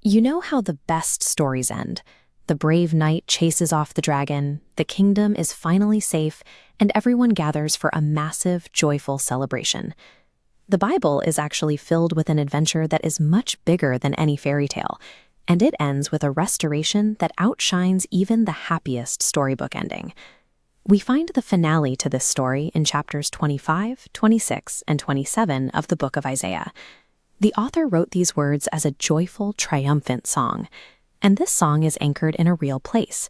You know how the best stories end. The brave knight chases off the dragon, the kingdom is finally safe, and everyone gathers for a massive, joyful celebration. The Bible is actually filled with an adventure that is much bigger than any fairy tale, and it ends with a restoration that outshines even the happiest storybook ending. We find the finale to this story in chapters 25, 26, and 27 of the book of Isaiah. The author wrote these words as a joyful, triumphant song, and this song is anchored in a real place.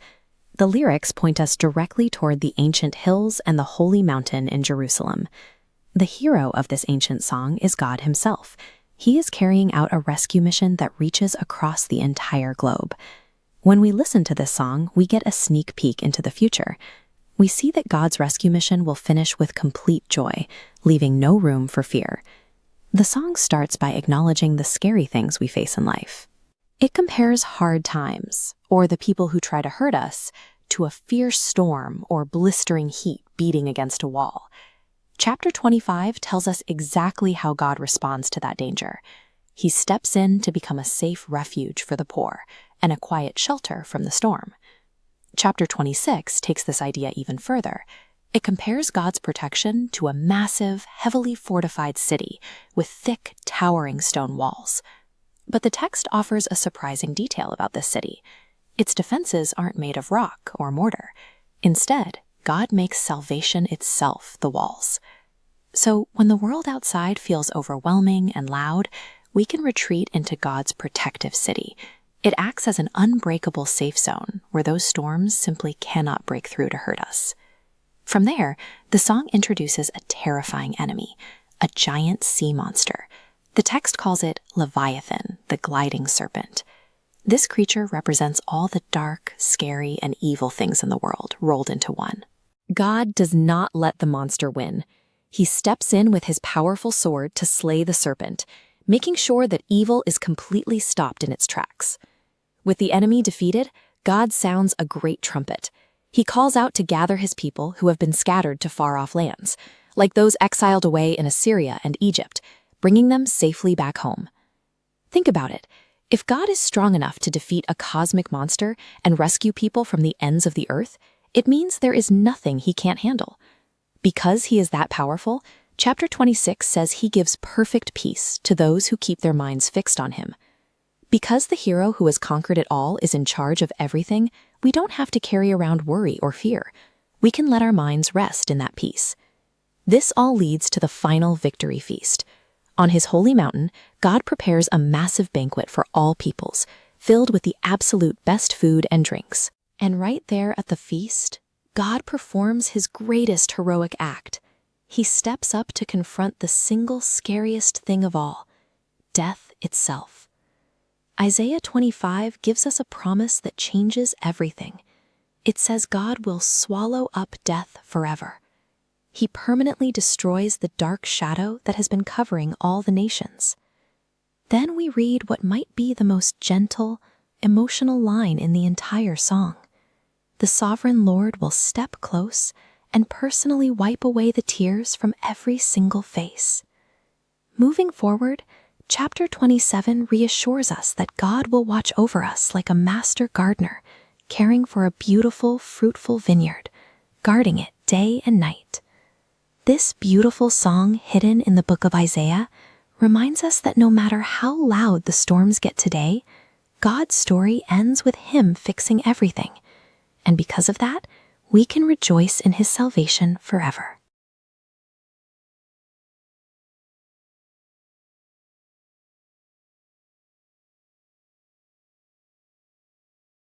The lyrics point us directly toward the ancient hills and the holy mountain in Jerusalem. The hero of this ancient song is God himself. He is carrying out a rescue mission that reaches across the entire globe. When we listen to this song, we get a sneak peek into the future. We see that God's rescue mission will finish with complete joy, leaving no room for fear. The song starts by acknowledging the scary things we face in life. It compares hard times, or the people who try to hurt us, to a fierce storm or blistering heat beating against a wall. Chapter 25 tells us exactly how God responds to that danger. He steps in to become a safe refuge for the poor and a quiet shelter from the storm. Chapter 26 takes this idea even further. It compares God's protection to a massive, heavily fortified city with thick, towering stone walls. But the text offers a surprising detail about this city. Its defenses aren't made of rock or mortar. Instead, God makes salvation itself the walls. So when the world outside feels overwhelming and loud, we can retreat into God's protective city. It acts as an unbreakable safe zone where those storms simply cannot break through to hurt us. From there, the song introduces a terrifying enemy, a giant sea monster. The text calls it Leviathan, the gliding serpent. This creature represents all the dark, scary, and evil things in the world rolled into one. God does not let the monster win. He steps in with his powerful sword to slay the serpent, making sure that evil is completely stopped in its tracks. With the enemy defeated, God sounds a great trumpet. He calls out to gather his people who have been scattered to far-off lands, like those exiled away in Assyria and Egypt, bringing them safely back home. Think about it. If God is strong enough to defeat a cosmic monster and rescue people from the ends of the earth, it means there is nothing he can't handle. Because he is that powerful, chapter 26 says he gives perfect peace to those who keep their minds fixed on him. Because the hero who has conquered it all is in charge of everything, we don't have to carry around worry or fear. We can let our minds rest in that peace. This all leads to the final victory feast. On his holy mountain, God prepares a massive banquet for all peoples, filled with the absolute best food and drinks. And right there at the feast, God performs his greatest heroic act. He steps up to confront the single scariest thing of all, death itself. Isaiah 25 gives us a promise that changes everything. It says God will swallow up death forever. He permanently destroys the dark shadow that has been covering all the nations. Then we read what might be the most gentle, emotional line in the entire song. The sovereign Lord will step close and personally wipe away the tears from every single face. Moving forward, chapter 27 reassures us that God will watch over us like a master gardener, caring for a beautiful, fruitful vineyard, guarding it day and night. This beautiful song hidden in the book of Isaiah reminds us that no matter how loud the storms get today, God's story ends with him fixing everything. And because of that, we can rejoice in his salvation forever.